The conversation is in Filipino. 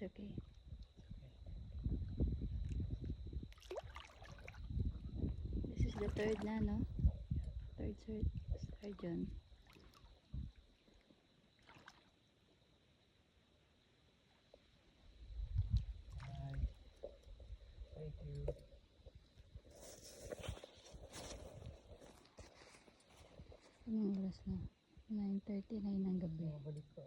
It's okay. This is the third na, no? Third surgeon. Hi. Thank you. Anong oras na? 9:39 ng gabi. Balik ko.